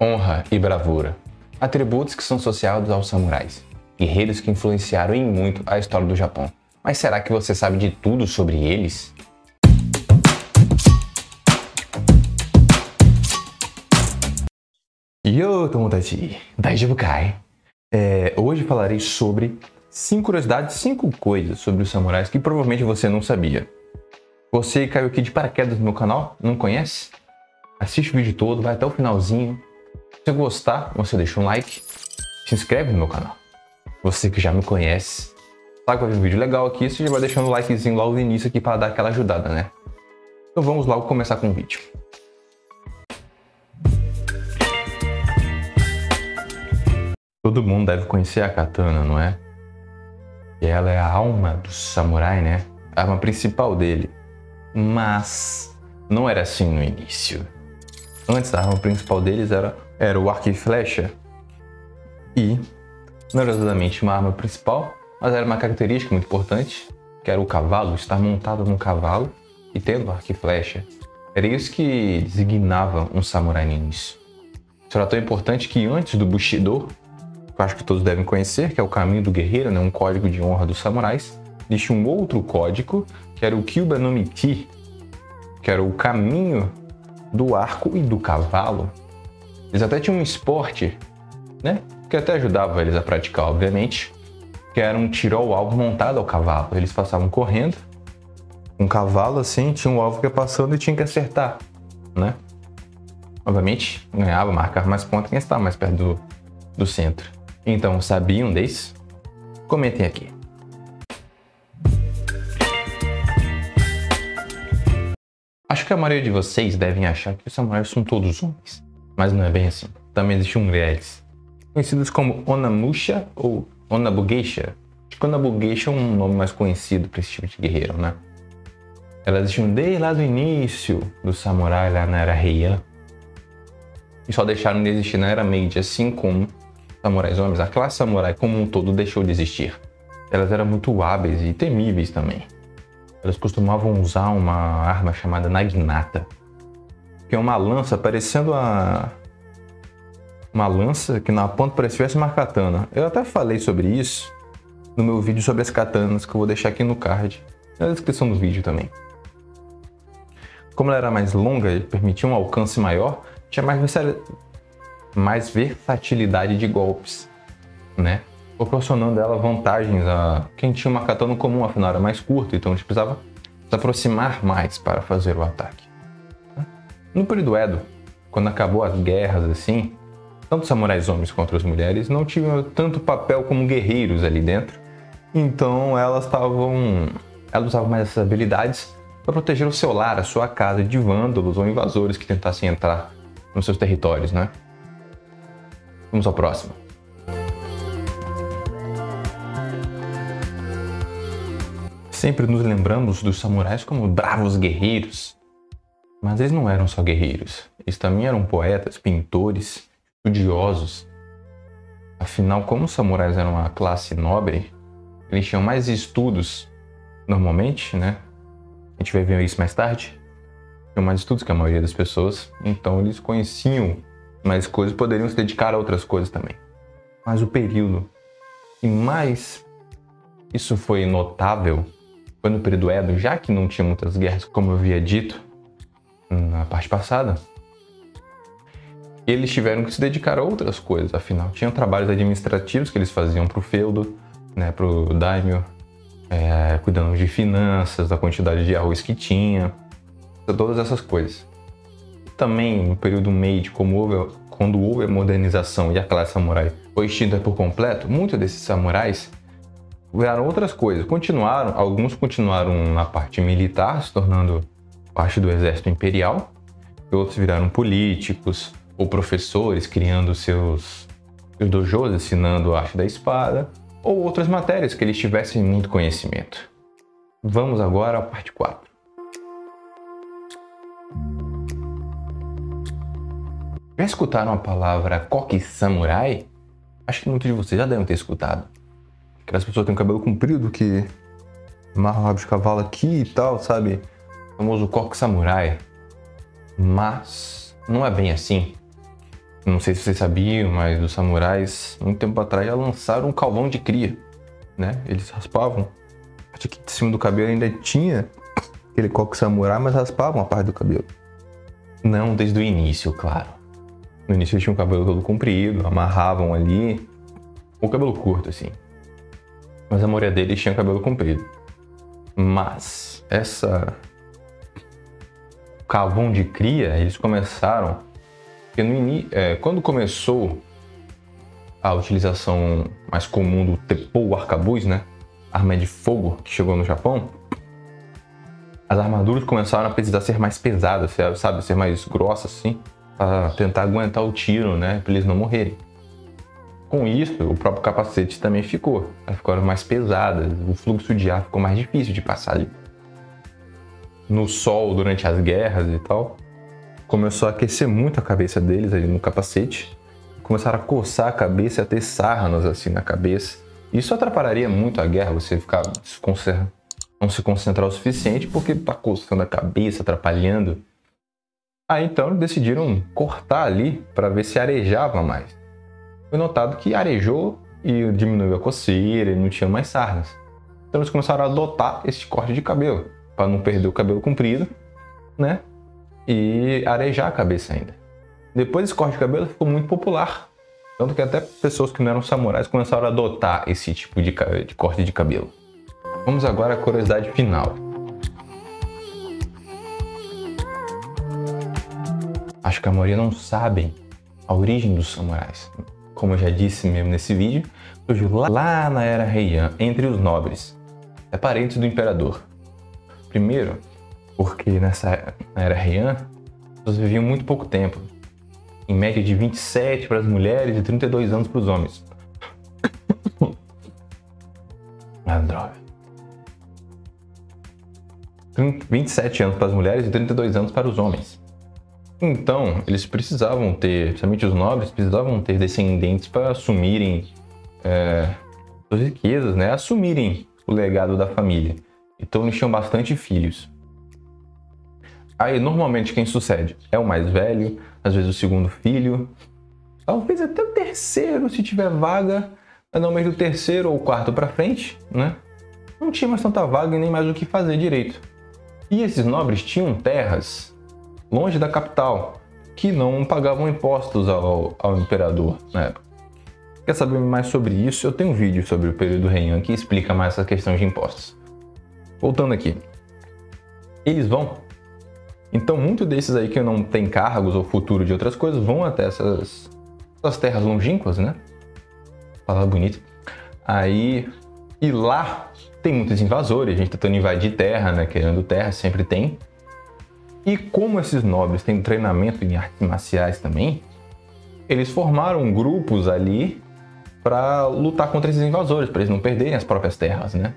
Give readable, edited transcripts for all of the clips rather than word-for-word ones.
Honra e bravura. Atributos que são associados aos samurais. Guerreiros que influenciaram em muito a história do Japão. Mas será que você sabe de tudo sobre eles? Yo, tomodachi! Daijoubu kai? Hoje falarei sobre 5 curiosidades, 5 coisas sobre os samurais que provavelmente você não sabia. Você caiu aqui de paraquedas no meu canal? Não conhece? Assiste o vídeo todo, vai até o finalzinho. Se você gostar, você deixa um like, se inscreve no meu canal. Você que já me conhece, sabe que vai vir um vídeo legal aqui, você já vai deixando o likezinho logo no início aqui para dar aquela ajudada, né? Então vamos logo começar com o vídeo. Todo mundo deve conhecer a katana, não é? E ela é a alma do samurai, né? A arma principal dele. Mas não era assim no início. Antes, a arma principal deles era o arco e flecha. E não era exatamente uma arma principal, mas era uma característica muito importante, que era o cavalo, estar montado num cavalo e tendo arco e flecha. Era isso que designava um samurai no início. Isso era tão importante que antes do Bushido, que eu acho que todos devem conhecer, que é o caminho do guerreiro, né? Um código de honra dos samurais, existia um outro código, que era o Kyuuba no Michi, que era o caminho do arco e do cavalo. Eles até tinham um esporte, né? Que até ajudava eles a praticar, obviamente, que era um tiro ao alvo montado ao cavalo. Eles passavam correndo, um cavalo assim, tinha um alvo que ia passando e tinha que acertar, né? Obviamente, ganhava, marcava mais pontos quem estava mais perto do centro. Então, sabiam disso? Comentem aqui. Acho que a maioria de vocês devem achar que os samurais são todos homens, mas não é bem assim. Também existem mulheres, conhecidas como Onamusha ou Onabugeisha. Acho que Onabugeisha é um nome mais conhecido para esse tipo de guerreiro, né? Elas existiam desde lá do início do samurai, lá na era Heian. E só deixaram de existir na era Meiji, assim como samurais homens. A classe samurai como um todo deixou de existir. Elas eram muito hábeis e temíveis também. Elas costumavam usar uma arma chamada Naginata, que é uma lança parecendo uma lança que na ponta parecia uma katana. Eu até falei sobre isso no meu vídeo sobre as katanas, que eu vou deixar aqui no card, na descrição do vídeo também. Como ela era mais longa e permitia um alcance maior, tinha mais versatilidade de golpes, né? Proporcionando ela vantagens a quem tinha uma katana comum, afinal era mais curta, então a gente precisava se aproximar mais para fazer o ataque. No período Edo, quando acabou as guerras assim, tanto os samurais homens quanto as mulheres não tinham tanto papel como guerreiros ali dentro, então elas usavam mais essas habilidades para proteger o seu lar, a sua casa de vândalos ou invasores que tentassem entrar nos seus territórios, né? Vamos ao próximo. Sempre nos lembramos dos samurais como bravos guerreiros, mas eles não eram só guerreiros, eles também eram poetas, pintores, estudiosos. Afinal, como os samurais eram uma classe nobre, eles tinham mais estudos, normalmente, né? A gente vai ver isso mais tarde. Tinham mais estudos que a maioria das pessoas, então eles conheciam mais coisas, poderiam se dedicar a outras coisas também. Mas o período que mais isso foi notável foi no período Edo, já que não tinha muitas guerras, como eu havia dito na parte passada. Eles tiveram que se dedicar a outras coisas, afinal. Tinham trabalhos administrativos que eles faziam para o feudo, né, para o daimyo, cuidando de finanças, da quantidade de arroz que tinha, todas essas coisas. Também no período Meiji, quando houve a modernização e a classe samurai foi extinta por completo, muitos desses samurais viraram outras coisas. Alguns continuaram na parte militar, se tornando parte do exército imperial, e outros viraram políticos ou professores, criando seus dojos, ensinando a arte da espada, ou outras matérias que eles tivessem muito conhecimento. Vamos agora à parte 4. Já escutaram a palavra Koki Samurai? Acho que muitos de vocês já devem ter escutado. Aquelas pessoas têm o cabelo comprido que amarram o rabo de cavalo aqui e tal, sabe? O famoso Koki Samurai. Mas não é bem assim. Não sei se vocês sabiam, mas os samurais, muito tempo atrás, já lançaram um calvão de cria, né? Eles raspavam. A parte aqui de cima do cabelo ainda tinha aquele coque samurai, mas raspavam a parte do cabelo. Não desde o início, claro. No início eles tinham o cabelo todo comprido, amarravam ali, o cabelo curto, assim. Mas a maioria deles tinha cabelo comprido. Mas calvão de cria, eles começaram... Porque quando começou a utilização mais comum do teppou, o arcabuz, né? Arma de fogo que chegou no Japão, as armaduras começaram a precisar ser mais pesadas, sabe? Ser mais grossas, assim, para tentar aguentar o tiro, né? Para eles não morrerem. Com isso, o próprio capacete também ficou. Elas ficaram mais pesadas, o fluxo de ar ficou mais difícil de passar ali. No sol, durante as guerras e tal, começou a aquecer muito a cabeça deles ali no capacete. Começaram a coçar a cabeça e a ter sarnas assim na cabeça. Isso atrapalharia muito a guerra, você ficar não se concentrar o suficiente porque tá coçando a cabeça, atrapalhando. Aí então decidiram cortar ali para ver se arejava mais. Foi notado que arejou e diminuiu a coceira e não tinha mais sarnas. Então eles começaram a adotar esse corte de cabelo para não perder o cabelo comprido, né? E arejar a cabeça ainda. Depois esse corte de cabelo ficou muito popular. Tanto que até pessoas que não eram samurais começaram a adotar esse tipo de corte de cabelo. Vamos agora à curiosidade final. Acho que a maioria não sabem a origem dos samurais. Como eu já disse mesmo nesse vídeo, surgiu lá na Era Heian, entre os nobres, parentes do imperador. Primeiro, porque na Era Heian, as pessoas viviam muito pouco tempo. Em média de 27 para as mulheres e 32 anos para os homens. Ah, droga. 27 anos para as mulheres e 32 anos para os homens. Então, eles precisavam ter, principalmente os nobres, precisavam ter descendentes para assumirem suas riquezas, né? Assumirem o legado da família. Então, eles tinham bastante filhos. Aí, normalmente, quem sucede é o mais velho, às vezes o segundo filho, talvez até o terceiro, se tiver vaga, mas normalmente do terceiro ou quarto para frente, né? Não tinha mais tanta vaga e nem mais o que fazer direito. E esses nobres tinham terras longe da capital, que não pagavam impostos ao imperador na época. Quer saber mais sobre isso? Eu tenho um vídeo sobre o período Heian que explica mais essa questão de impostos. Voltando aqui. Eles vão. Então, muitos desses aí que não têm cargos ou futuro de outras coisas vão até essas terras longínquas, né? Palavra bonita. Aí, e lá tem muitos invasores, a gente tentando invadir terra, né? Querendo terra, sempre tem. E como esses nobres têm treinamento em artes marciais também, eles formaram grupos ali para lutar contra esses invasores, para eles não perderem as próprias terras, né?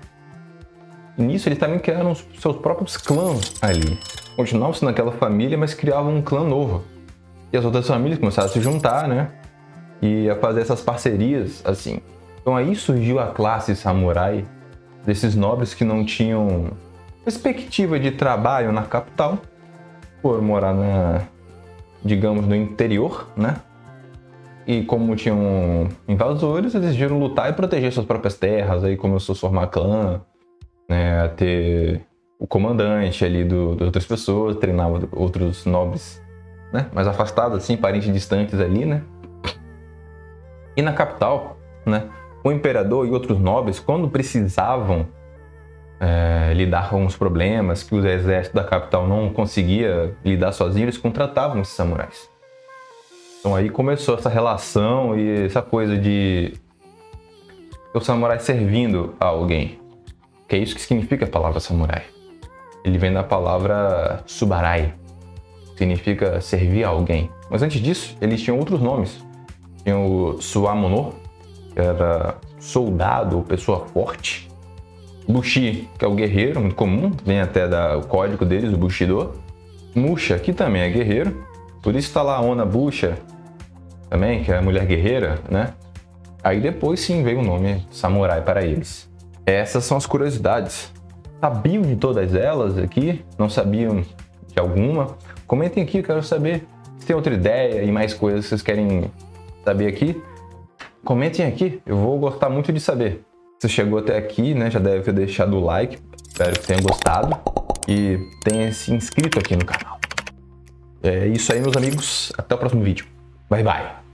E nisso eles também criaram os seus próprios clãs ali. Continuavam sendo aquela família, mas criavam um clã novo. E as outras famílias começaram a se juntar, né? E a fazer essas parcerias, assim. Então aí surgiu a classe samurai desses nobres que não tinham perspectiva de trabalho na capital, por morar digamos, no interior, né? E como tinham invasores, eles decidiram lutar e proteger suas próprias terras. Aí começou a formar clã, né? A ter o comandante ali de outras pessoas, treinava outros nobres, né? Mais afastados, assim, parentes distantes ali, né? E na capital, né? O imperador e outros nobres, quando precisavam lidar com os problemas que o exército da capital não conseguia lidar sozinho, eles contratavam esses samurais. Então aí começou essa relação e essa coisa de o samurai servindo a alguém. Que é isso que significa a palavra samurai. Ele vem da palavra subarai, que significa servir a alguém. Mas antes disso, eles tinham outros nomes. Tinha o suamono, que era soldado ou pessoa forte. Bushi, que é o guerreiro, muito comum, vem até o código deles, o Bushido. Musha, que também é guerreiro, por isso está lá a Onna Busha, também, que é a mulher guerreira, né? Aí depois sim veio o nome samurai para eles. Essas são as curiosidades. Sabiam de todas elas aqui? Não sabiam de alguma? Comentem aqui, eu quero saber. tem outra ideia e mais coisas que vocês querem saber aqui, comentem aqui, eu vou gostar muito de saber. Se chegou até aqui, né, já deve ter deixado o like, espero que tenha gostado e tenha se inscrito aqui no canal. É isso aí, meus amigos, até o próximo vídeo. Bye, bye!